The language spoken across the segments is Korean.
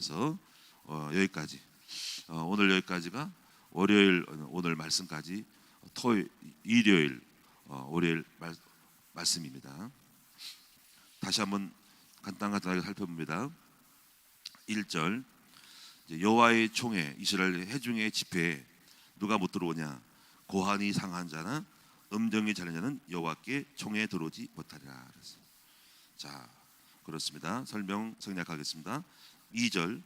그래서 여기까지 오늘 여기까지가 월요일 오늘 말씀까지 일요일 월요일 말씀입니다. 다시 한번 간단하게 살펴봅니다. 1절 여호와의 총회 이스라엘 회중의 집회에 누가 못 들어오냐? 고한이 상한 자나 음정이 잘난 자는 여호와께 총회에 들어오지 못하리라. 자, 그렇습니다. 설명 생략하겠습니다. 2절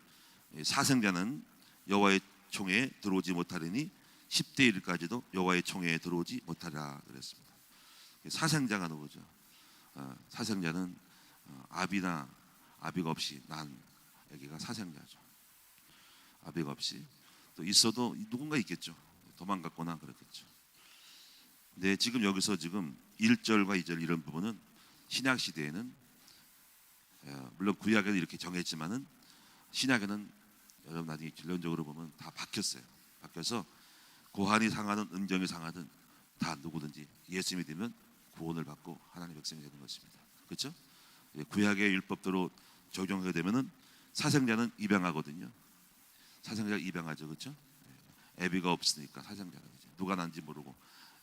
사생자는 여호와의 총회에 들어오지 못하리니 10대 1까지도 여호와의 총회에 들어오지 못하리라 그랬습니다. 사생자가 누구죠? 사생자는 아비나 아비가 없이 난 아기가 사생자죠. 아비가 없이 또 있어도 누군가 있겠죠. 도망갔거나 그렇겠죠. 근데 지금 여기서 지금 1절과 2절 이런 부분은 신약 시대에는 물론 구약에는 이렇게 정했지만은 신약에는 여러분 나중에 결론적으로 보면 다 바뀌었어요. 바뀌어서 고한이 상하든 음정이 상하든 다 누구든지 예수 믿으면 구원을 받고 하나님의 백성이 되는 것입니다. 그렇죠? 구약의 율법대로 적용하게 되면은 사생자는 입양하거든요. 사생자가 입양하죠, 그렇죠? 애비가 없으니까 사생자가 그렇죠? 누가 난지 모르고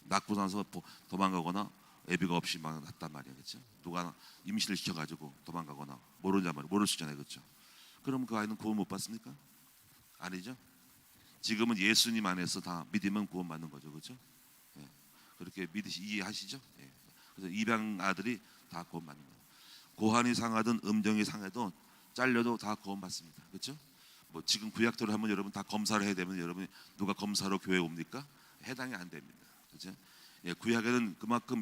낳고 나서 도망가거나 애비가 없이 막 났단 말이에요, 그렇죠? 누가 임신을 시켜가지고 도망가거나 모르는 말이에요, 모를 수 있잖아요, 그렇죠? 그럼 그 아이는 구원 못 받습니까? 아니죠. 지금은 예수님 안에서 다 믿으면 구원 받는 거죠, 그렇죠? 예. 그렇게 믿으시 이해하시죠? 예. 그래서 입양 아들이 다 구원 받는 거예요. 고한이 상하든 음정이 상해도 잘려도 다 구원 받습니다, 그렇죠? 뭐 지금 구약대로 하면 여러분 다 검사를 해야 되면 여러분이 누가 검사로 교회 옵니까? 해당이 안 됩니다, 그렇죠? 예, 구약에는 그만큼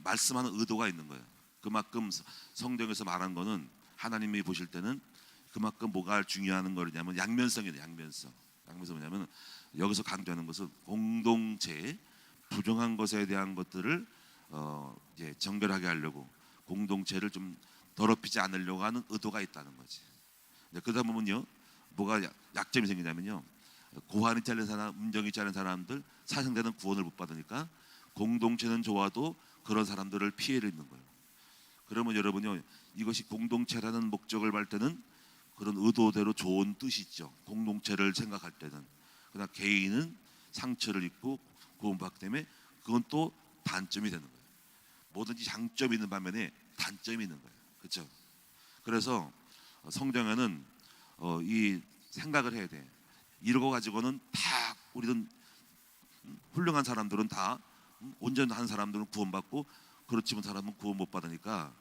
말씀하는 의도가 있는 거예요. 그만큼 성경에서 말한 거는 하나님이 보실 때는 그만큼 뭐가 중요한 거냐면 양면성이에요. 양면성 뭐냐면 여기서 강조하는 것은 공동체의 부정한 것에 대한 것들을 이제 정결하게 하려고 공동체를 좀 더럽히지 않으려고 하는 의도가 있다는 거지. 그러다 보면요, 뭐가 약점이 생기냐면요, 고한이 잘린 사람, 음정이 잘린 사람들, 사생자는 구원을 못 받으니까 공동체는 좋아도 그런 사람들을 피해를 입는 거예요. 그러면 여러분요, 이것이 공동체라는 목적을 발 때는 그런 의도대로 좋은 뜻이 있죠. 공동체를 생각할 때는. 그러나 개인은 상처를 입고 구원받기 때문에 그건 또 단점이 되는 거예요. 뭐든지 장점이 있는 반면에 단점이 있는 거예요, 그렇죠? 그래서 성경에는 이 생각을 해야 돼. 이러고 가지고는 다 우리는 훌륭한 사람들은 다 온전한 사람들은 구원받고 그렇지 못한 사람은 구원 못 받으니까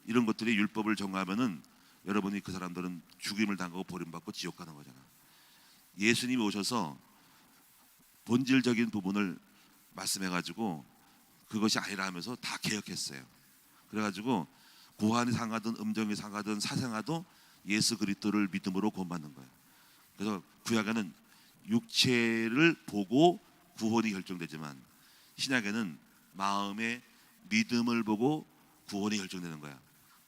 이런 것들이 율법을 정하면은 여러분이 그 사람들은 죽임을 당하고 버림받고 지옥 가는 거잖아. 예수님이 오셔서 본질적인 부분을 말씀해가지고 그것이 아니라 하면서 다 개혁했어요. 그래가지고 고한이 상하든 음정이 상하든 사생아도 예수 그리스도를 믿음으로 구원받는 거예요. 그래서 구약에는 육체를 보고 구원이 결정되지만 신약에는 마음의 믿음을 보고 구원이 결정되는 거야.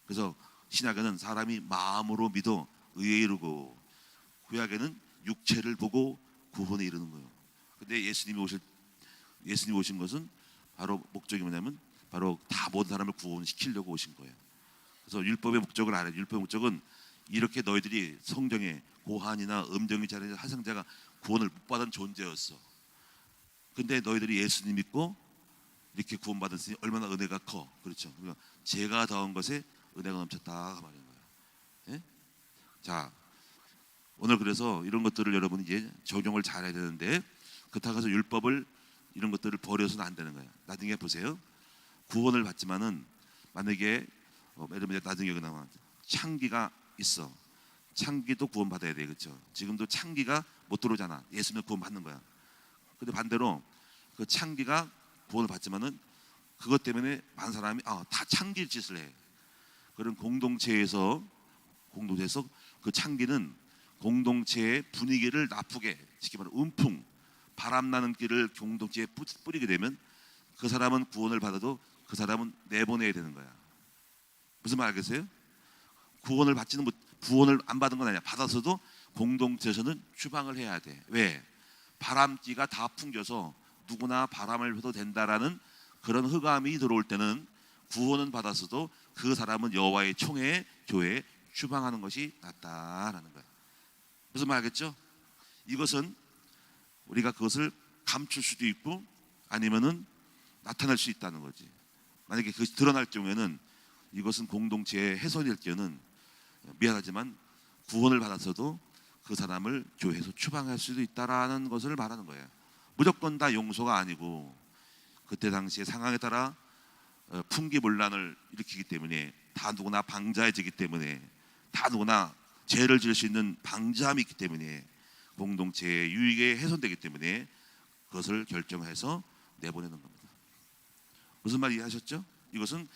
그래서 신약에는 사람이 마음으로 믿어 의에 이르고 구약에는 육체를 보고 구원에 이르는 거예요. 근데 예수님이 오신 것은 바로 목적이 뭐냐면 바로 다 모든 사람을 구원시키려고 오신 거예요. 그래서 율법의 목적을 알아요. 율법의 목적은 이렇게 너희들이 성경에 고한이나 음정이 잘린 사생자가 구원을 못 받은 존재였어. 근데 너희들이 예수님 믿고 이렇게 구원받았으니 얼마나 은혜가 커, 그렇죠? 그러니까 죄가 더한 것에 은혜가 넘쳤다 말인 거예요. 예? 자, 오늘 그래서 이런 것들을 여러분이 이제 적용을 잘해야 되는데 그렇다고 해서 율법을 이런 것들을 버려서는 안 되는 거예요. 나중에 보세요. 구원을 받지만은 만약에 예를 들면 나중에 여기 나와 창기가 있어. 창기도 구원 받아야 돼, 그렇죠? 지금도 창기가 못 들어오잖아. 예수는 구원 받는 거야. 근데 반대로 그 창기가 구원을 받지만은 그것 때문에 많은 사람이 다 창기 짓을 해. 그런 공동체에서 그 창기는 공동체의 분위기를 나쁘게, 쉽게 말하면 음풍, 바람나는 길을 공동체에 뿌리게 되면 그 사람은 구원을 받아도 그 사람은 내보내야 되는 거야. 무슨 말 알겠어요? 구원을 안 받은 건 아니야. 받아서도 공동체에서는 추방을 해야 돼. 왜? 바람기가 다 풍겨서 누구나 바람을 해도 된다라는 그런 흑암이 들어올 때는 구원은 받았어도 그 사람은 여호와의 총회에 교회에 추방하는 것이 낫다라는 거야. 무슨 말 알겠죠? 이것은 우리가 그것을 감출 수도 있고 아니면은 나타날 수 있다는 거지. 만약에 그것이 드러날 경우에는 이것은 공동체의 훼손일 경우는 미안하지만 구원을 받아서도 그 사람을 교회에서 추방할 수도 있다라는 것을 말하는 거예요. 무조건 다 용서가 아니고 그때 당시의 상황에 따라 풍기문란을 일으키기 때문에 다 누구나 방자해지기 때문에 다 누구나 죄를 지을 수 있는 방자함이 있기 때문에 공동체의 유익에 훼손되기 때문에 그것을 결정해서 내보내는 겁니다. 무슨 말 이해하셨죠? 이것은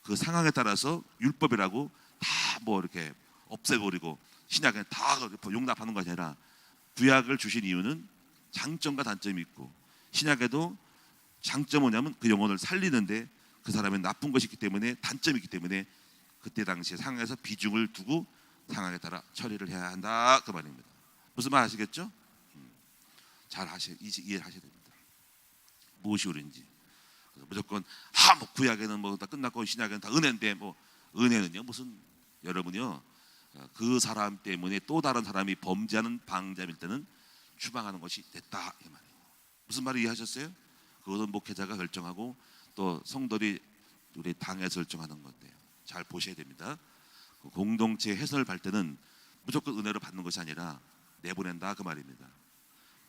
그 상황에 따라서 율법이라고 다 뭐 이렇게 없애버리고 신약에 다 용납하는 것이 아니라 구약을 주신 이유는 장점과 단점이 있고 신약에도 장점은 뭐냐면 그 영혼을 살리는데 그 사람의 나쁜 것이 있기 때문에 단점이 있기 때문에 그때 당시의 상황에서 비중을 두고 상황에 따라 처리를 해야 한다 그 말입니다. 무슨 말 아시겠죠? 잘 이해하셔야 됩니다. 무엇이 옳은지. 무조건 뭐 구약에는 뭐 다 끝났고 신약에는 다 은혜인데 뭐 은혜는요 무슨 여러분요 그 사람 때문에 또 다른 사람이 범죄하는 방자일 때는 추방하는 것이 됐다 이 말이에요. 무슨 말을 이해하셨어요? 그것은 목회자가 결정하고 또 성도들이 우리 당에서 결정하는 건데요. 잘 보셔야 됩니다. 공동체 훼손을 발 때는 무조건 은혜를 받는 것이 아니라 내보낸다 그 말입니다.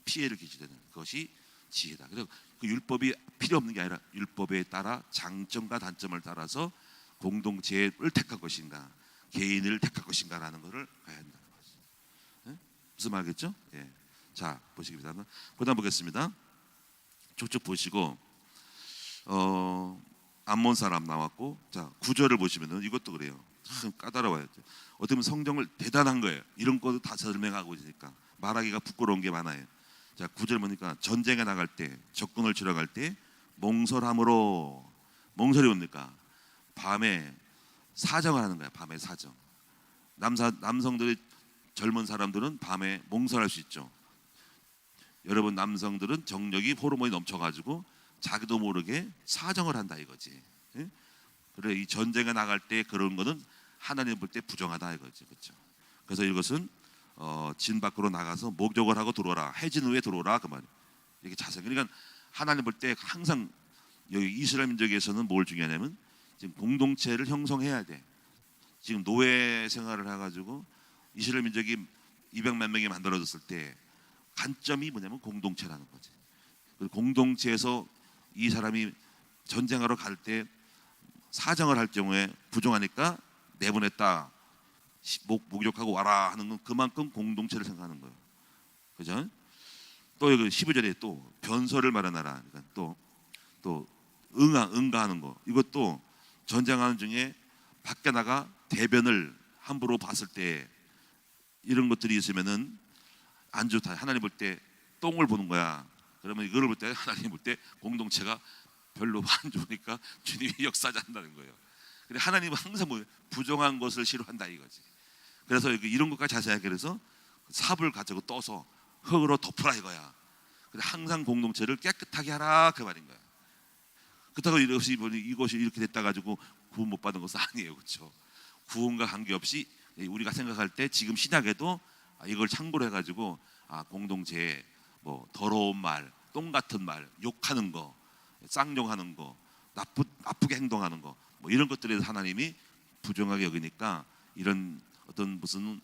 피해를 끼치는 그것이 지혜다. 그래서 그 율법이 필요 없는 게 아니라 율법에 따라 장점과 단점을 따라서 공동체를 택할 것인가 개인을 택할 것인가라는 것을 가야 한다는 거죠. 네? 무슨 말겠죠? 예. 자 보시기 바랍니다. 그다음 보겠습니다. 쭉쭉 보시고 암몬 사람 나왔고 자 9절을 보시면은 이것도 그래요. 참 까다로워요. 어떻게 보면 성경을 대단한 거예요. 이런 것도 다 설명하고 있으니까 말하기가 부끄러운 게 많아요. 자 9절 보니까 전쟁에 나갈 때 적군을 치러 갈 때 몽설함으로 몽설이 뭡니까? 밤에 사정을 하는 거야. 밤에 사정. 남성들이 젊은 사람들은 밤에 몽설할 수 있죠. 여러분 남성들은 정력이 호르몬이 넘쳐가지고 자기도 모르게 사정을 한다 이거지. 예? 그래 이 전쟁에 나갈 때 그런 거는 하나님 볼 때 부정하다 이거지, 그렇죠? 그래서 이것은 진 밖으로 나가서 목욕을 하고 들어오라. 해진 후에 들어오라 그 말. 이렇게 자세히. 그러니까 하나님 볼 때 항상 여기 이스라엘 민족에서는 뭘 중요하냐면 지금 공동체를 형성해야 돼. 지금 노예 생활을 해가지고 이스라엘 민족이 200만 명이 만들어졌을 때 관점이 뭐냐면 공동체라는 거지. 공동체에서 이 사람이 전쟁하러 갈 때 사정을 할 경우에 부정하니까 내보냈다. 목욕하고 와라 하는 건 그만큼 공동체를 생각하는 거예요. 그죠? 또 여기 12절에 또 변설을 말하나라. 그러니까 또 응가하는 거. 이것도 전쟁하는 중에 밖에 나가 대변을 함부로 봤을 때 이런 것들이 있으면은 안 좋다. 하나님 볼 때 똥을 보는 거야. 그러면 이거를 볼 때 하나님 볼 때 공동체가 별로 안 좋으니까 주님이 역사하지 않는다는 거예요. 근데 하나님은 항상 뭐 부정한 것을 싫어한다 이거지. 그래서 이런 것까지 자세하게 그래서 삽을 가지고 떠서 흙으로 덮으라 이거야. 근데 항상 공동체를 깨끗하게 하라 그 말인 거야. 그렇다고 이것이 이렇게 됐다 가지고 구원 못 받은 것은 아니에요, 그렇죠? 구원과 관계없이 우리가 생각할 때 지금 신약에도 이걸 참고로 해가지고 공동체에 뭐 더러운 말, 똥 같은 말, 욕하는 거, 쌍욕하는 거, 나쁘게 행동하는 거, 뭐 이런 것들에 대해서 하나님이 부정하게 여기니까 이런 어떤 무슨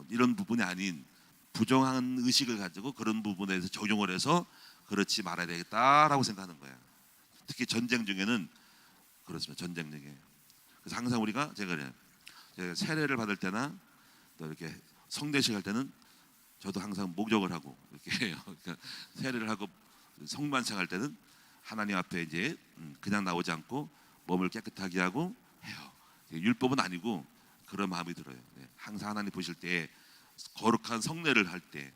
이런 부분이 아닌 부정한 의식을 가지고 그런 부분에 대해서 적용을 해서 그렇지 말아야 되겠다라고 생각하는 거예요. 특히 전쟁 중에는 그렇습니다. 전쟁 중에. 그래서 항상 우리가 제가 세례를 받을 때나 또 이렇게 성대식 할 때는 저도 항상 목욕을 하고 이렇게 해요. 그러니까 세례를 하고 성만찬할 때는 하나님 앞에 이제 그냥 나오지 않고 몸을 깨끗하게 하고 해요. 율법은 아니고 그런 마음이 들어요. 항상 하나님 보실 때 거룩한 성례를 할 때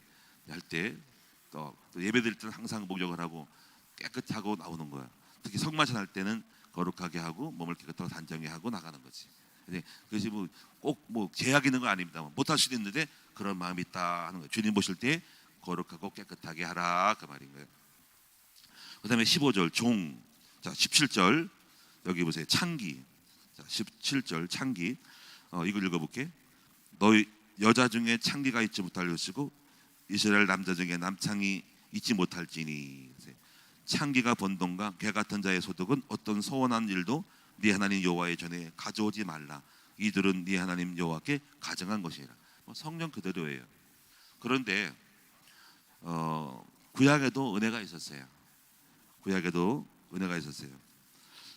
또 예배 드릴 때는 항상 목욕을 하고 깨끗하고 나오는 거야. 특히 성만찬 할 때는 거룩하게 하고 몸을 깨끗하고 단정히 하고 나가는 거지. 근데 그것이 꼭 제약 있는 건 아닙니다. 못할 수도 있는데 그런 마음이 있다 하는 거예요. 주님 보실 때 거룩하고 깨끗하게 하라 그 말인 거예요. 그다음에 15절 종. 자 17절 여기 보세요. 창기. 자 17절 창기. 이걸 읽어볼게. 너희 여자 중에 창기가 있지 못할 것이고 이스라엘 남자 중에 남창이 있지 못할지니. 창기가 번 돈과 개 같은 자의 소득은 어떤 서원한 일도 네 하나님 여호와의 전에 가져오지 말라. 이들은 네 하나님 여호와께 가정한 것이라. 성경 그대로예요. 그런데 구약에도 은혜가 있었어요. 구약에도 은혜가 있었어요.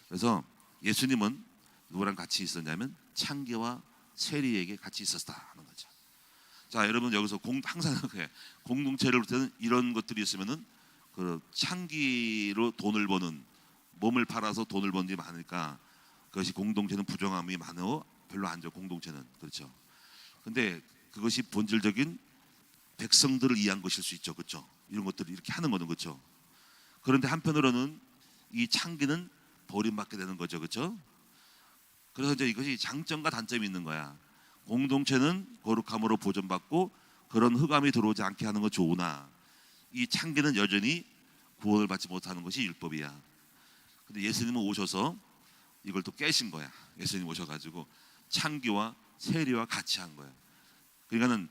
그래서 예수님은 누구랑 같이 있었냐면 창기와 세리에게 같이 있었다 하는 거죠. 자, 여러분 여기서 항상 공동체를 볼 때는 이런 것들이 있으면은 그 창기로 돈을 버는, 몸을 팔아서 돈을 버는 게 많으니까 그것이 공동체는 부정함이 많어 별로 안 좋아. 공동체는 그렇죠. 근데 그것이 본질적인 백성들을 위한 것일 수 있죠, 그렇죠? 이런 것들을 이렇게 하는 거는 그렇죠. 그런데 한편으로는 이 창기는 버림받게 되는 거죠, 그렇죠? 그래서 이제 이것이 장점과 단점이 있는 거야. 공동체는 거룩함으로 보존받고 그런 흑암이 들어오지 않게 하는 건 좋으나 이 창기는 여전히 구원을 받지 못하는 것이 율법이야. 근데 예수님은 오셔서 이걸 또 깨신 거야. 예수님 오셔가지고 창기와 세리와 같이 한 거야. 그러니까는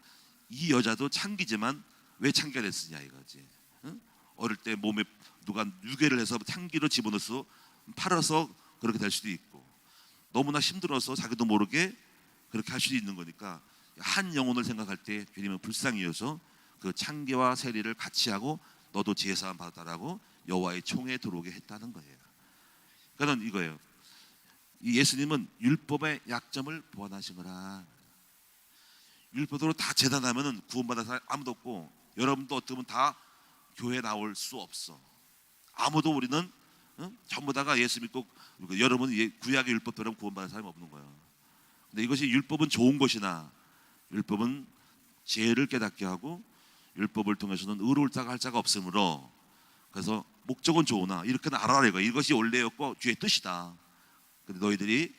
이 여자도 창기지만 왜 창기가 됐으냐 이거지. 응? 어릴 때 몸에 누가 유괴를 해서 창기로 집어넣어서 팔아서 그렇게 될 수도 있고, 너무나 힘들어서 자기도 모르게 그렇게 할 수도 있는 거니까 한 영혼을 생각할 때 주님은 불쌍히여서 그 창기와 세리를 같이 하고 너도 제사함 받았다라고 여호와의 총에 들어오게 했다는 거예요. 그러니까 이거예요. 이 예수님은 율법의 약점을 보완하신 거라. 율법으로 다 재단하면은 구원받은 사람 아무도 없고, 여러분도 어떻게 보면 다 교회 나올 수 없어. 아무도 우리는 전부 다가 예수 믿고 여러분 구약의 율법대로 구원받은 사람이 없는 거야. 근데 이것이 율법은 좋은 것이나 율법은 죄를 깨닫게 하고 율법을 통해서는 의로울 자가 할 자가 없으므로, 그래서 목적은 좋으나 이렇게는 알아라 이거. 이것이 원래였고 주의 뜻이다. 근데 너희들이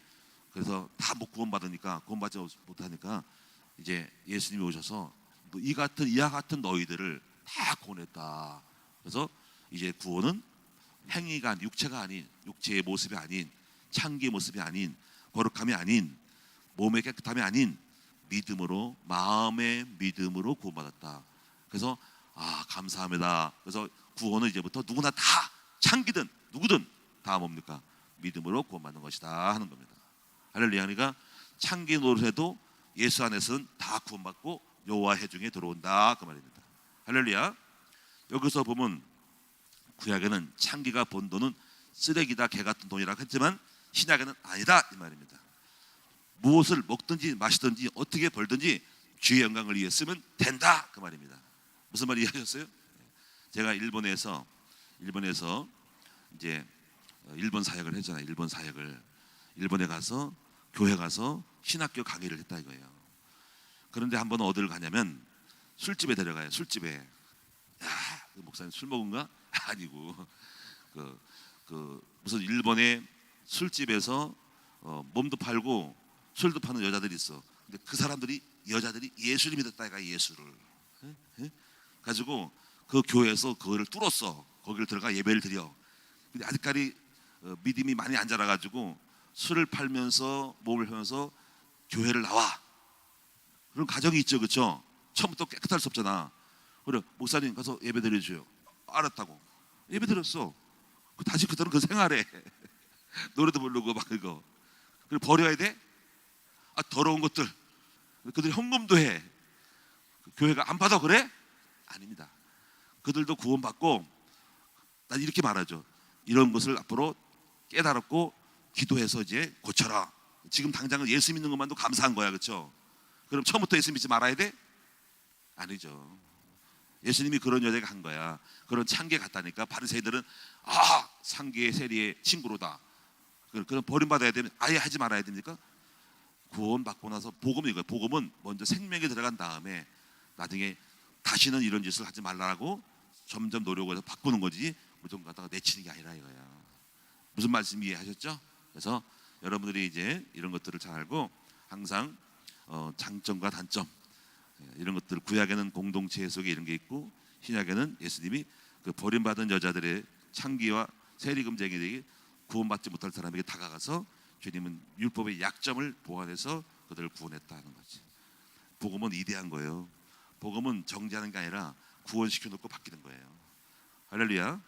그래서 다 못 구원받으니까, 구원받지 못하니까 이제 예수님이 오셔서 이와 같은 너희들을 다 구원했다. 그래서 이제 구원은 행위가 아닌, 육체가 아닌, 육체의 모습이 아닌, 창기의 모습이 아닌, 거룩함이 아닌, 몸의 깨끗함이 아닌 믿음으로, 마음의 믿음으로 구원받았다. 그래서 감사합니다. 그래서 구원은 이제부터 누구나 다, 창기든 누구든 다 뭡니까? 믿음으로 구원받는 것이다 하는 겁니다. 할렐루야. 그러니까 창기 노릇해도 예수 안에서는 다 구원받고 여호와 회중에 들어온다 그 말입니다. 할렐루야. 여기서 보면 구약에는 창기가 번 돈은 쓰레기다, 개 같은 돈이라고 했지만 신약에는 아니다 이 말입니다. 무엇을 먹든지 마시든지 어떻게 벌든지 주의 영광을 위해 쓰면 된다 그 말입니다. 무슨 말 이해하셨어요? 제가 일본에서 이제 일본 사역을 했잖아요. 일본 사역을 일본에 가서 교회 가서 신학교 강의를 했다 이거예요. 그런데 한 번 어디를 가냐면 술집에 데려가요. 술집에. 야, 그 목사님 술 먹은가? 아니고 무슨 일본의 술집에서 몸도 팔고 술도 파는 여자들이 있어. 근데 그 사람들이, 여자들이 예수를 믿었다 이가. 예수를 가지고 그 교회에서 그거를 뚫었어. 거기를 들어가 예배를 드려. 근데 아직까지 믿음이 많이 안 자라가지고 술을 팔면서 몸을 하면서 교회를 나와. 그런 가정이 있죠, 그렇죠? 처음부터 깨끗할 수 없잖아. 그래, 목사님 가서 예배 드려줘요. 알았다고 예배 드렸어. 다시 그대로 그 생활해. 노래도 부르고 막 이거. 그리고 버려야 돼? 더러운 것들. 그들이 헌금도 해. 교회가 안 받아 그래? 아닙니다. 그들도 구원받고, 난 이렇게 말하죠. 이런 것을 앞으로 깨달았고 기도해서 이제 고쳐라. 지금 당장은 예수 믿는 것만도 감사한 거야, 그렇죠? 그럼 처음부터 예수 믿지 말아야 돼? 아니죠. 예수님이 그런 여자가 한 거야. 그런 창기에 갔다니까. 바리새이들은 창기의 세리의 친구로다. 그럼 버림받아야 되면 아예 하지 말아야 됩니까? 구원받고 나서 복음이 이거예요. 복음은 먼저 생명에 들어간 다음에 나중에 다시는 이런 짓을 하지 말라고 점점 노력을 해서 바꾸는 거지, 무조건 갖다가 내치는 게 아니라 이거야. 무슨 말씀 이해하셨죠? 그래서 여러분들이 이제 이런 것들을 잘 알고 항상 장점과 단점, 이런 것들, 구약에는 공동체 속에 이런 게 있고 신약에는 예수님이 그 버림받은 여자들의 창기와 세리금쟁이들에게 구원받지 못할 사람에게 다가가서 주님은 율법의 약점을 보완해서 그들을 구원했다는 거지. 복음은 이대한 거예요. 복음은 정지하는 게 아니라 구원시켜 놓고 바뀌는 거예요. 할렐루야.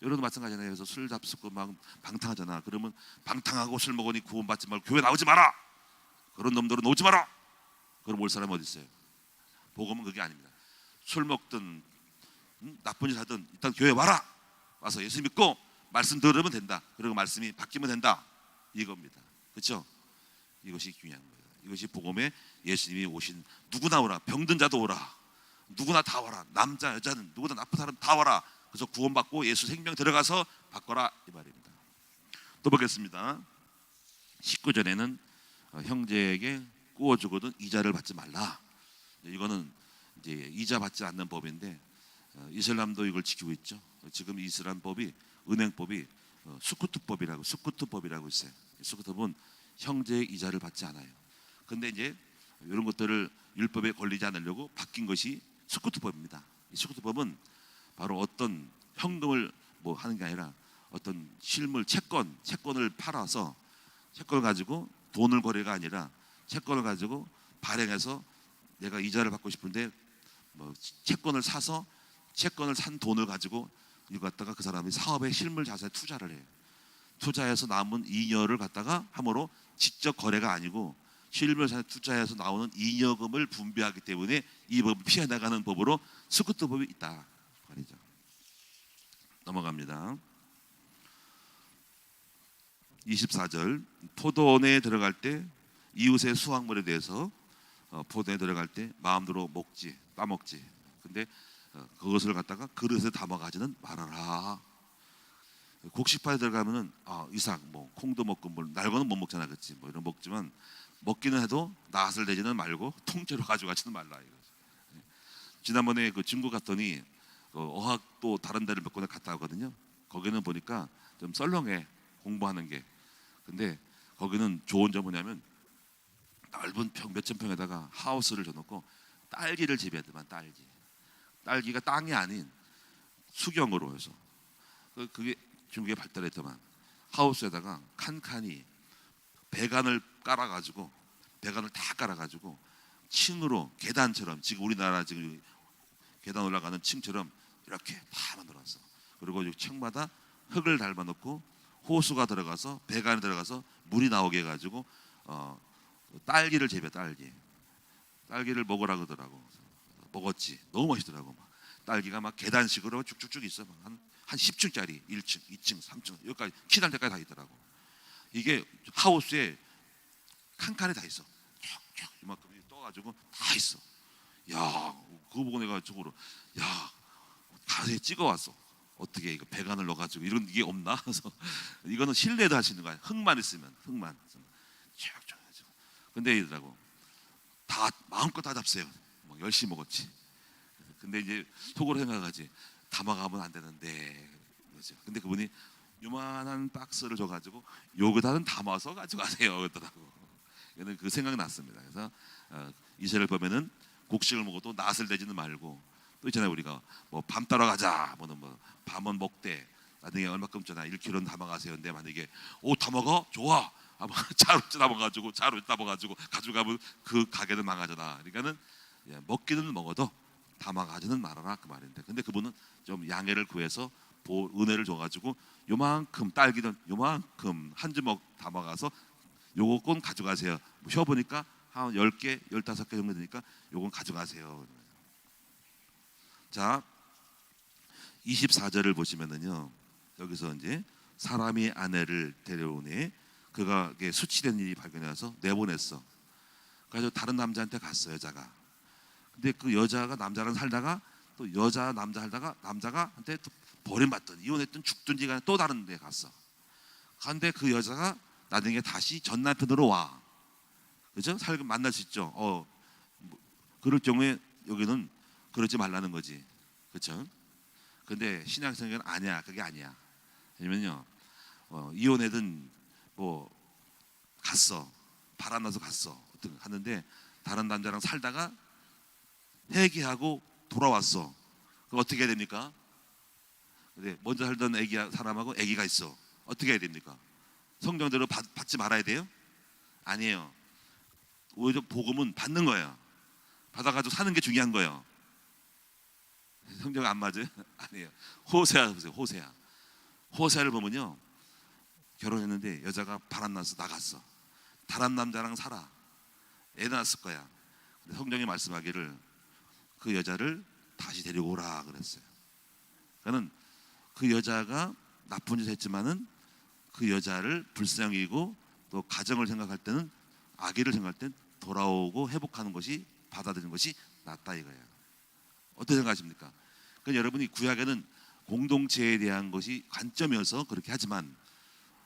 여러분도 마찬가지잖아요. 그래서 술 잡수고 막 방탕하잖아. 그러면 방탕하고 술 먹으니 구원받지 말고 교회 나오지 마라. 그런 놈들은 오지 마라. 그럼 올 사람이 어디 있어요? 복음은 그게 아닙니다. 술 먹든 나쁜 짓 하든 일단 교회 와라. 와서 예수 믿고 말씀 들으면 된다. 그리고 말씀이 바뀌면 된다. 이겁니다. 그렇죠? 이것이 중요한 거예요. 이것이 복음의 예수님이 오신, 누구나 오라. 병든 자도 오라. 누구나 다 와라. 남자 여자는 누구나 나쁜 사람 다 와라. 그래서 구원받고 예수 생명 들어가서 바꿔라 이 말입니다. 또 보겠습니다. 19절에는 형제에게 꾸어주거든 이자를 받지 말라. 이거는 이제 이자 받지 않는 법인데 이슬람도 이걸 지키고 있죠. 지금 이슬람법이, 은행법이 수쿠트법이라고 있어요. 수쿠트법은 형제의 이자를 받지 않아요. 근데 이제 이런 것들을 율법에 걸리지 않으려고 바뀐 것이 수쿠트법입니다. 이 수쿠트법은 바로 어떤 현금을 뭐 하는 게 아니라 어떤 실물 채권을 팔아서, 채권을 가지고 돈을 거래가 아니라 채권을 가지고 발행해서 내가 이자를 받고 싶은데 뭐 채권을 사서 채권을 산 돈을 가지고 이거 갖다가 그 사람이 사업에 실물 자산에 투자를 해요. 투자해서 남은 잉여를 갖다가 함으로 직접 거래가 아니고 실물 자산에 투자해서 나오는 잉여금을 분배하기 때문에 이 법을 피해 나가는 법으로 스쿠트법이 있다 말이죠. 넘어갑니다. 24절 포도원에 들어갈 때 이웃의 수확물에 대해서 포도원에 들어갈 때 마음대로 따먹지. 근데 그것을 갖다가 그릇에 담아가지는 말아라. 곡식파에 들어가면은 이삭 뭐 콩도 먹고 뭐 날거는 못 먹잖아, 그렇지? 뭐 이런 먹지만 먹기는 해도 낫을 내지는 말고 통째로 가져가지는 말라 이거죠. 지난번에 그 중국 갔더니 어학도 다른 데를 몇 군데 갔다 오거든요. 거기는 보니까 좀 썰렁해, 공부하는 게. 근데 거기는 좋은 점은 뭐냐면 넓은 몇천 평에다가 하우스를 줘놓고 딸기를 재배하더만. 딸기가 땅이 아닌 수경으로 해서 그게 중국에 발달했더만. 하우스에다가 칸칸이 배관을 다 깔아가지고 층으로 계단처럼, 지금 우리나라 지금 계단 올라가는 층처럼 이렇게 다 만들었어. 그리고 이 층마다 흙을 닮아놓고 호수가 들어가서 배관이 들어가서 물이 나오게 해가지고 딸기를 딸기를 먹으라 그러더라고. 먹었지. 너무 맛있더라고. 딸기가 막 계단식으로 쭉쭉쭉 있어. 한 10층짜리 1층, 2층, 3층 여기까지 키날 때까지 다 있더라고. 이게 하우스에 칸칸에 다 있어. 쫙쫙 이만큼 떠가지고 다 있어. 야, 그거 보고 내가 저거로 가서 찍어왔어. 어떻게 이거 배관을 넣어가지고 이런 게 없나? 그래서 이거는 실내에도 할 수 있는 거야. 흙만 있으면 흙만. 쫙쫙. 근데 이러더라고. 다 마음껏 다 잡세요. 뭐 열심히 먹었지. 근데 이제 속으로 생각하지. 담아가면 안 되는데. 그렇죠. 근데 그분이 요만한 박스를 줘가지고 여기다는 담아서 가져가세요. 그러더라고. 이거는 그 생각이 났습니다. 그래서 이스라엘 보면은 곡식을 먹어도 낫을 내지는 말고, 또 있잖아요. 우리가 뭐 밤 따러 가자, 뭐 밤은 먹되 나중에 얼마큼 잖아 1kg는 담아가세요. 근데 만약에 다 먹어? 좋아. 자루 담아가지고 가져가면 그 가게는 망하잖아. 그러니까는 먹기는 먹어도 담아가지는 말아라 그 말인데, 근데 그분은 좀 양해를 구해서 은혜를 줘가지고 요만큼 딸기는 요만큼 한 주먹 담아가서 요건 가져가세요. 쉬어보니까 한 10개, 15개 정도 되니까 요건 가져가세요. 자, 24절을 보시면은요, 여기서 이제 사람이 아내를 데려오니 그가 수치된 일이 발견해서 내보냈어. 그래서 다른 남자한테 갔어, 여자가. 근데 그 여자가 남자랑 살다가 또 남자 살다가 남자가 한테 또 버림받던, 이혼했던, 죽든지 간에 또 다른 데 갔어. 근데 그 여자가 나중에 다시 전 남편으로 와. 그죠? 살금 만날 수 있죠. 그럴 경우에 여기는 그러지 말라는 거지. 그렇죠? 근데 신약성경은 아니야. 그게 아니야. 왜냐면요, 이혼해든 뭐 갔어, 바람나서 갔어 하는데 다른 남자랑 살다가 회개하고 돌아왔어. 그럼 어떻게 해야 됩니까? 근데 먼저 살던 사람하고 아기가 있어. 어떻게 해야 됩니까? 성경대로 받지 말아야 돼요? 아니에요. 오히려 복음은 받는 거예요. 받아가지고 사는 게 중요한 거예요. 성경 안 맞아요? 아니에요. 호세아 보세요. 호세아를 보면요, 결혼했는데 여자가 바람나서 나갔어. 다른 남자랑 살아. 애 낳았을 거야. 근데 성경이 말씀하기를 그 여자를 다시 데리고 오라 그랬어요. 그러니까 그 여자가 나쁜 짓을 했지만은 그 여자를 불쌍히고 또 가정을 생각할 때는, 아기를 생각할 땐 돌아오고 회복하는 것이, 받아들이는 것이 낫다 이거예요. 어떻게 생각하십니까? 그러니까 여러분이 구약에는 공동체에 대한 것이 관점이어서 그렇게 하지만,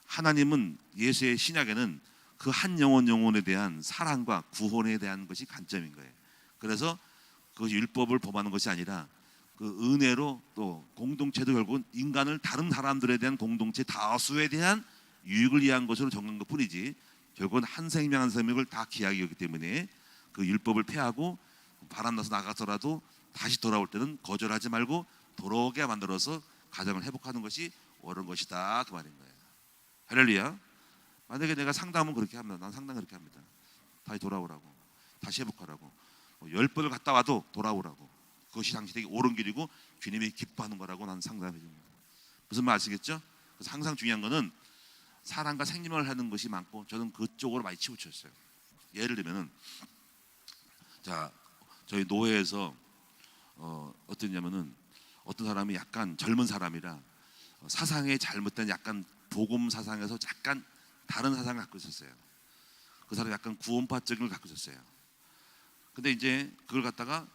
하나님은 예수의 신약에는 그 한 영혼에 대한 사랑과 구원에 대한 것이 관점인 거예요. 그래서 그 율법을 범하는 것이 아니라 그 은혜로, 또 공동체도 결국은 인간을 다른 사람들에 대한 공동체 다수에 대한 유익을 위한 것으로 정한 것 뿐이지, 결국은 한 생명 한 생명을 다 귀하게 여기기 때문에 그 율법을 폐하고 바람나서 나가서라도 다시 돌아올 때는 거절하지 말고 돌아오게 만들어서 가정을 회복하는 것이 옳은 것이다, 그 말인 거예요. 할렐루야. 만약에 내가 상담은 그렇게 합니다. 난 상담 그렇게 합니다. 다시 돌아오라고, 다시 회복하라고, 10번을 갔다 와도 돌아오라고, 그것이 당신에게 옳은 길이고 주님이 기뻐하는 거라고 난 상담해 줍니다. 무슨 말 아시겠죠? 그래서 항상 중요한 거는 사랑과 생명을 하는 것이 많고, 저는 그쪽으로 많이 치우쳤어요. 예를 들면은, 자, 저희 노회에서 어떠냐면은, 어떤 사람이 약간 젊은 사람이라 사상에 잘못된, 약간 복음 사상에서 약간 다른 사상을 갖고 있었어요. 그 사람이 약간 구원파적인 걸 갖고 있었어요. 근데 이제 그걸 갖다가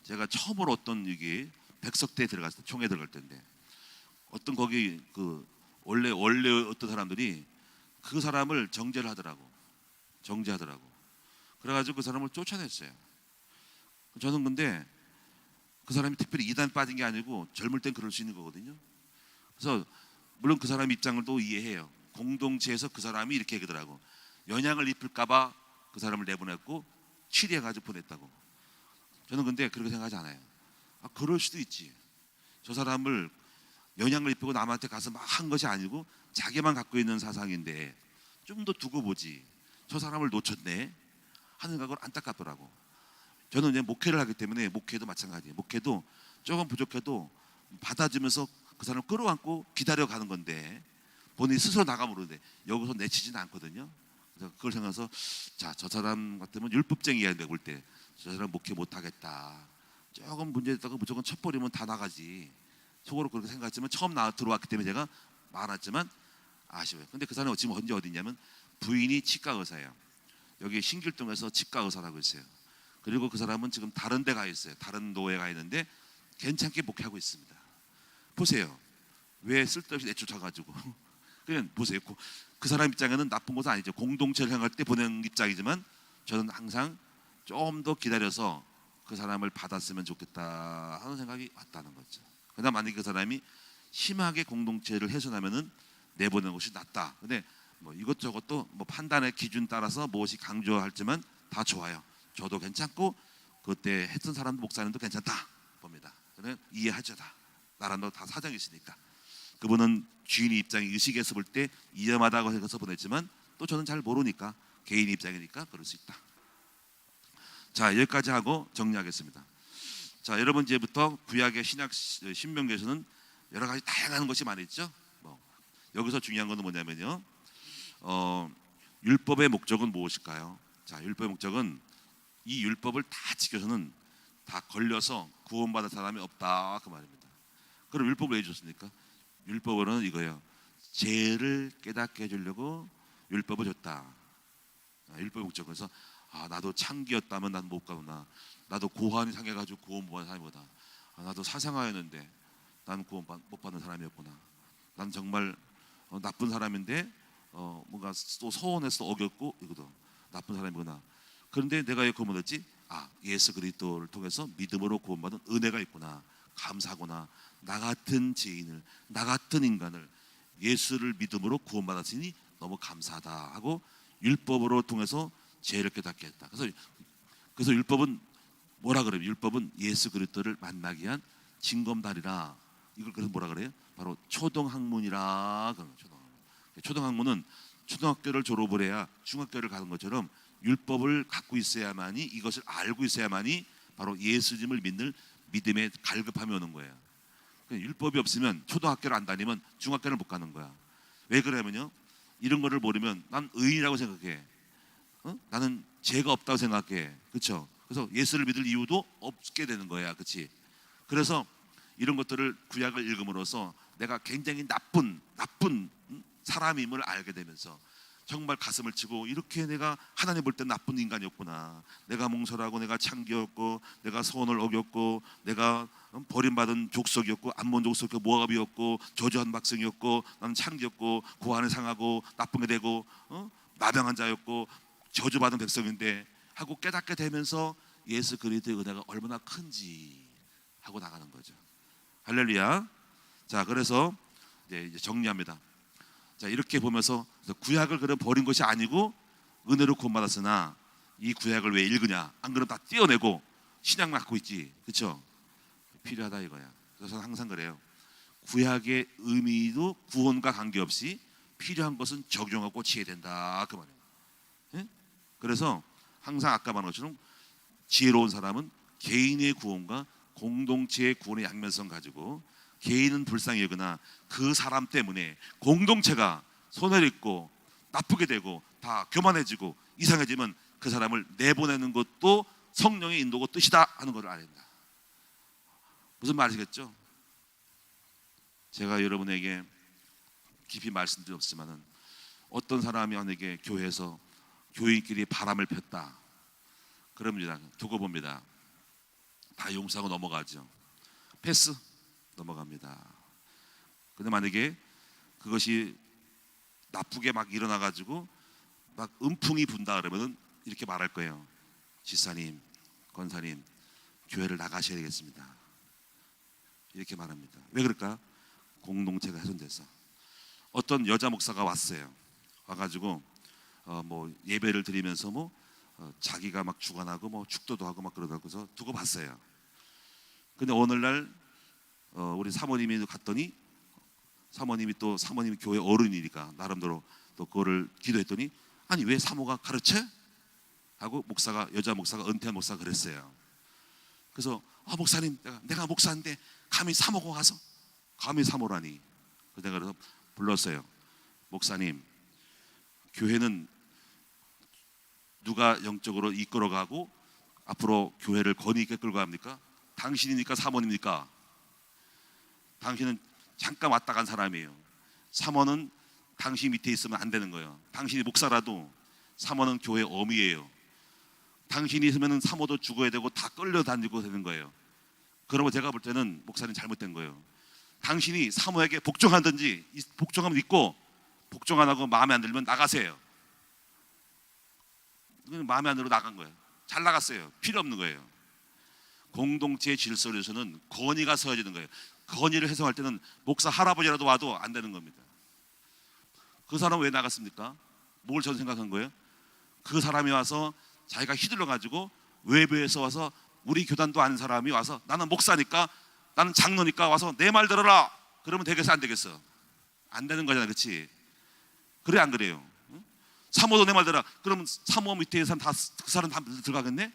제가 처음으로 어떤, 이게 백석대에 들어갔을 때, 총회 들어갈 때인데, 어떤 거기 그 원래 어떤 사람들이 그 사람을 정죄하더라고. 그래가지고 그 사람을 쫓아냈어요. 저는 근데 그 사람이 특별히 이단 빠진 게 아니고 젊을 땐 그럴 수 있는 거거든요. 그래서 물론 그 사람 입장을 또 이해해요. 공동체에서 그 사람이 이렇게 하더라고. 영향을 입힐까봐 그 사람을 내보냈고 치리해가지고 보냈다고. 저는 근데 그렇게 생각하지 않아요. 그럴 수도 있지. 저 사람을 영향을 입히고 남한테 가서 막 한 것이 아니고 자기만 갖고 있는 사상인데 좀 더 두고 보지, 저 사람을 놓쳤네 하는 각오를 안타깝더라고. 저는 이제 목회를 하기 때문에, 목회도 마찬가지예요. 목회도 조금 부족해도 받아주면서 그 사람을 끌어안고 기다려가는 건데, 본인이 스스로 나가면 모르는데 여기서 내치지는 않거든요. 그래서 그걸 생각해서, 자, 저 사람 같으면 율법쟁이야, 내가 볼 때 저 사람 목회 못하겠다, 조금 문제됐다고 무조건 쳐버리면 다 나가지, 속으로 그렇게 생각했지만 처음 들어왔기 때문에 제가 많았지만 아쉬워요. 근데 그 사람은 지금 언제 어디냐면, 부인이 치과 의사예요. 여기 신길동에서 치과 의사라고 있어요. 그리고 그 사람은 지금 다른 데 가 있어요. 다른 노예에 가 있는데 괜찮게 목회하고 있습니다. 보세요. 왜 쓸데없이 내쫓아가지고 그냥 보세요. 그 사람 입장에는 나쁜 것은 아니죠. 공동체를 향할 때 보낸 입장이지만, 저는 항상 좀 더 기다려서 그 사람을 받았으면 좋겠다 하는 생각이 왔다는 거죠. 그러나 만약에 그 사람이 심하게 공동체를 훼손하면은 내보내는 것이 낫다. 근데 뭐 이것저것도 뭐 판단의 기준 따라서 무엇이 강조할지만 다 좋아요. 저도 괜찮고 그때 했던 사람도, 목사님도 괜찮다 봅니다. 저는 이해하죠. 다 나라도 다 사정이 있으니까. 그분은 주인의 입장이 의식에서 볼 때 위험하다고 해서 보냈지만, 또 저는 잘 모르니까, 개인 입장이니까 그럴 수 있다. 자, 여기까지 하고 정리하겠습니다. 자, 여러분, 이제부터 구약의 신약 신명기에서는 여러 가지 다양한 것이 많이 있죠. 여기서 중요한 것은 뭐냐면요, 율법의 목적은 무엇일까요? 자, 율법의 목적은 이 율법을 다 지켜서는 다 걸려서 구원받을 사람이 없다, 그 말입니다. 그럼 율법을 왜 줬습니까? 율법은 이거예요. 죄를 깨닫게 해주려고 율법을 줬다. 율법의 목적은, 그래서 나도 창기였다면 난 못 가구나, 나도 고환이 상해가지고 구원 못 받는 사람이구나, 나도 사생아였는데 난 구원 못 받는 사람이었구나, 난 정말 나쁜 사람인데 뭔가 또 서원해서 어겼고 이거도 나쁜 사람이구나. 그런데 내가 왜 구원 받았지? 예수 그리스도를 통해서 믿음으로 구원받은 은혜가 있구나, 감사하구나. 나 같은 죄인을, 나 같은 인간을 예수를 믿음으로 구원받았으니 너무 감사하다 하고 율법으로 통해서 죄를 깨닫게 했다. 그래서 율법은 뭐라 그래요? 율법은 예수 그리스도를 만나기 위한 징검다리라. 이걸 그래서 뭐라 그래요? 바로 초등학문이라. 초등학문은 초등학교를 졸업을 해야 중학교를 가는 것처럼, 율법을 갖고 있어야만이, 이것을 알고 있어야만이 바로 예수님을 믿는 믿음의 갈급함이 오는 거예요. 율법이 없으면 초등학교를 안 다니면 중학교를 못 가는 거야. 왜 그러냐면요, 이런 거를 모르면 난 의인이라고 생각해. 나는 죄가 없다고 생각해. 그렇죠? 그래서 예수를 믿을 이유도 없게 되는 거야. 그렇지? 그래서 이런 것들을 구약을 읽음으로써 내가 굉장히 나쁜 사람임을 알게 되면서 정말 가슴을 치고, 이렇게 내가 하나님 볼 때 나쁜 인간이었구나. 내가 몽설하고, 내가 창기였고, 내가 소원을 어겼고, 내가 버림받은 족속이었고, 암몬 족속이었고, 모압이었고, 저주한 백성이었고, 나는 창기였고, 고안을 상하고, 나쁜 게 되고, 나병한 자였고, 저주받은 백성인데 하고 깨닫게 되면서 예수 그리스도의 은혜가 얼마나 큰지 하고 나가는 거죠. 할렐루야. 자, 그래서 이제 정리합니다. 자, 이렇게 보면서 구약을 그럼 버린 것이 아니고 은혜로 구원받았으나 이 구약을 왜 읽으냐? 안 그러면 다 떼어내고 신약만 갖고 있지. 그렇죠? 필요하다 이거야. 그래서 저는 항상 그래요. 구약의 의미도 구원과 관계없이 필요한 것은 적용하고 지혜야 된다, 그 말이에요. 예? 그래서 항상 아까 말한 것처럼 지혜로운 사람은 개인의 구원과 공동체의 구원의 양면성 가지고, 개인은 불쌍히 여기나 그 사람 때문에 공동체가 손해를 입고 나쁘게 되고 다 교만해지고 이상해지면 그 사람을 내보내는 것도 성령의 인도고 뜻이다 하는 것을 알아야 된다. 무슨 말이겠죠? 제가 여러분에게 깊이 말씀드렸지만은, 어떤 사람이 만약에 교회에서 교인끼리 바람을 폈다 그럽니다. 두고 봅니다. 다 용서하고 넘어가죠. 패스 넘어갑니다. 근데 만약에 그것이 나쁘게 막 일어나 가지고 막 음풍이 분다 그러면은 이렇게 말할 거예요. 지사님, 권사님, 교회를 나가셔야 되겠습니다. 이렇게 말합니다. 왜 그럴까? 공동체가 훼손돼서. 어떤 여자 목사가 왔어요. 와가지고 뭐 예배를 드리면서 자기가 막 주관하고 뭐 축도도 하고 막 그러다고 해서 두고 봤어요. 근데 오늘날 우리 사모님이 갔더니, 사모님이 교회 어른이니까 나름대로 또 그거를 기도했더니, 아니 왜 사모가 가르쳐? 하고 여자 목사가, 은퇴한 목사가 그랬어요. 그래서 목사님, 내가 목사인데 감히 사모가 가서, 감히 사모라니. 그래서 내가 그래서 불렀어요. 목사님, 교회는 누가 영적으로 이끌어가고 앞으로 교회를 권위 있게 끌고 갑니까? 당신이니까 사모입니까? 당신은 잠깐 왔다 간 사람이에요. 사모는 당신 밑에 있으면 안 되는 거예요. 당신이 목사라도 사모는 교회 어미예요. 당신이 있으면 사모도 죽어야 되고 다 끌려다니고 되는 거예요. 그러면 제가 볼 때는 목사님 잘못된 거예요. 당신이 사모에게 복종하든지, 복종하면 있고, 복종 안 하고 마음에 안 들면 나가세요. 마음에 안 들어 나간 거예요. 잘 나갔어요. 필요 없는 거예요. 공동체의 질서에서는 권위가 서야지는 거예요. 권위를 해석할 때는 목사 할아버지라도 와도 안 되는 겁니다. 그 사람은 왜 나갔습니까? 뭘 전 생각한 거예요? 그 사람이 와서 자기가 휘둘러 가지고 외부에서 와서, 우리 교단도 아는 사람이 와서, 나는 목사니까, 나는 장로니까 와서 내 말 들어라 그러면 되겠어 안 되겠어? 안 되는 거잖아. 그렇지? 그래 안 그래요? 사모도 내 말 들어라 그러면 사모 밑에 사람 그 사람 다 들어가겠네?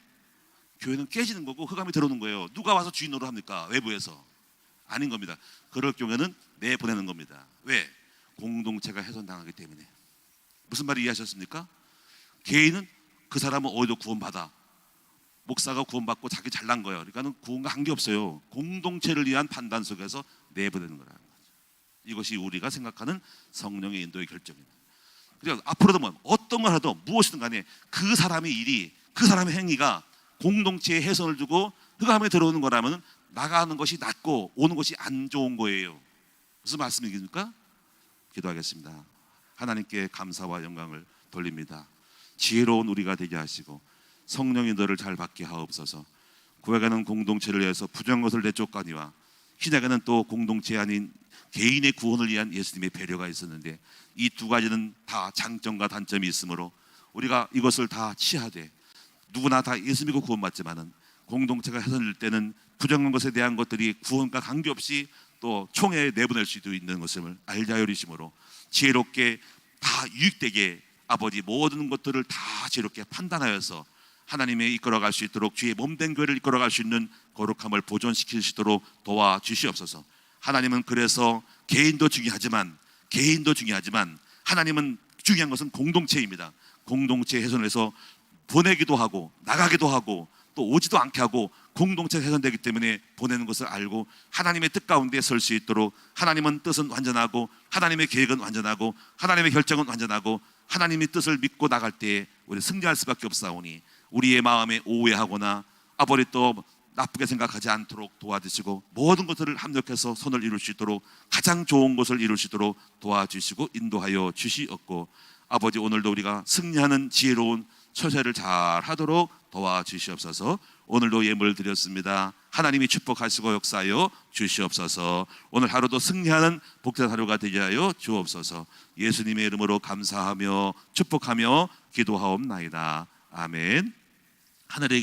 교회는 깨지는 거고 흑암이 들어오는 거예요. 누가 와서 주인 노릇 합니까? 외부에서. 아닌 겁니다. 그럴 경우에는 내보내는 겁니다. 왜? 공동체가 훼손당하기 때문에. 무슨 말이 이해하셨습니까? 개인은 그 사람은 어디도 구원받아. 목사가 구원받고 자기 잘난 거예요. 그러니까는 구원과 관계없어요. 공동체를 위한 판단 속에서 내보내는 거라는 거죠. 이것이 우리가 생각하는 성령의 인도의 결정입니다. 그래서 앞으로도 어떤 걸 하도 무엇이든 간에 그 사람의 일이, 그 사람의 행위가 공동체에 훼손을 주고 흑암에 들어오는 거라면 나가는 것이 낫고 오는 것이 안 좋은 거예요. 무슨 말씀이십니까? 기도하겠습니다. 하나님께 감사와 영광을 돌립니다. 지혜로운 우리가 되게 하시고 성령의 인도를 잘 받게 하옵소서. 구약에는 공동체를 위해서 부정한 것을 내쫓거니와 신약에는 또 공동체 아닌 개인의 구원을 위한 예수님의 배려가 있었는데, 이 두 가지는 다 장점과 단점이 있으므로 우리가 이것을 다 취하되, 누구나 다 예수 믿고 구원받지만은 공동체가 훼손될 때는 부정한 것에 대한 것들이 구원과 관계없이 또 총에 내보낼 수도 있는 것을 알자 여리심으로 지혜롭게 다 유익되게 아버지 모든 것들을 다 지혜롭게 판단하여서 하나님의 이끌어갈 수 있도록 주의 몸된 교회를 이끌어갈 수 있는 거룩함을 보존시킬 수 있도록 도와주시옵소서. 하나님은 그래서 개인도 중요하지만 하나님은 중요한 것은 공동체입니다. 공동체 훼손해서 보내기도 하고 나가기도 하고 또 오지도 않게 하고 공동체가 훼손되기 때문에 보내는 것을 알고 하나님의 뜻 가운데 설 수 있도록, 하나님은 뜻은 완전하고 하나님의 계획은 완전하고 하나님의 결정은 완전하고 하나님의 뜻을 믿고 나갈 때에 우리 승리할 수밖에 없사오니 우리의 마음에 오해하거나 아버지 또 나쁘게 생각하지 않도록 도와주시고 모든 것들을 합력해서 손을 이룰 수 있도록 가장 좋은 것을 이룰 수 있도록 도와주시고 인도하여 주시옵고, 아버지 오늘도 우리가 승리하는 지혜로운 처세를 잘 하도록 도와주시옵소서. 오늘도 예물 드렸습니다. 하나님이 축복하시고 역사하여 주시옵소서. 오늘 하루도 승리하는 복된 하루가 되게 하여 주옵소서. 예수님의 이름으로 감사하며 축복하며 기도하옵나이다. 아멘. 하늘에